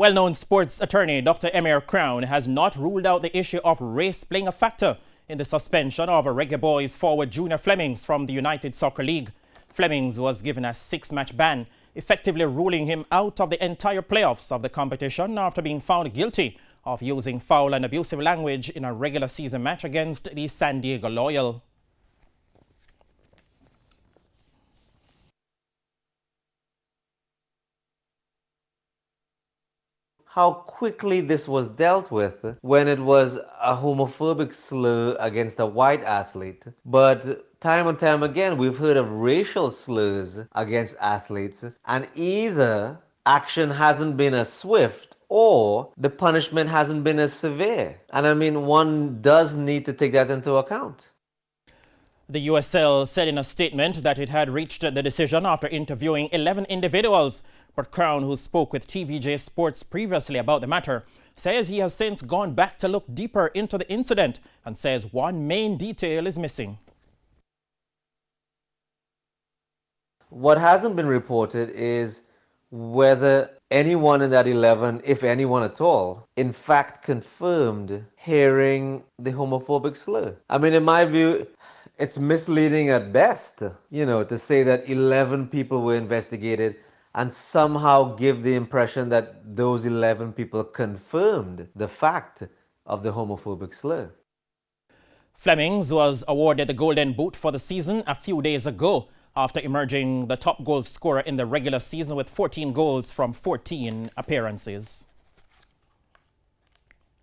Well-known sports attorney Dr. Emir Crown has not ruled out the issue of race playing a factor in the suspension of Reggae Boys forward Junior Flemmings from the United Soccer League. Flemmings was given a 6-match ban, effectively ruling him out of the entire playoffs of the competition after being found guilty of using foul and abusive language in a regular season match against the San Diego Loyal. How quickly this was dealt with when it was a homophobic slur against a white athlete. But time and time again, we've heard of racial slurs against athletes, and either action hasn't been as swift or the punishment hasn't been as severe. And I mean, one does need to take that into account. The USL said in a statement that it had reached the decision after interviewing 11 individuals. But Crown, who spoke with TVJ Sports previously about the matter, says he has since gone back to look deeper into the incident and says one main detail is missing. What hasn't been reported is whether anyone in that 11, if anyone at all, in fact confirmed hearing the homophobic slur. I mean, in my view, it's misleading at best, to say that 11 people were investigated and somehow give the impression that those 11 people confirmed the fact of the homophobic slur. Flemmings was awarded the Golden Boot for the season a few days ago after emerging the top goal scorer in the regular season with 14 goals from 14 appearances.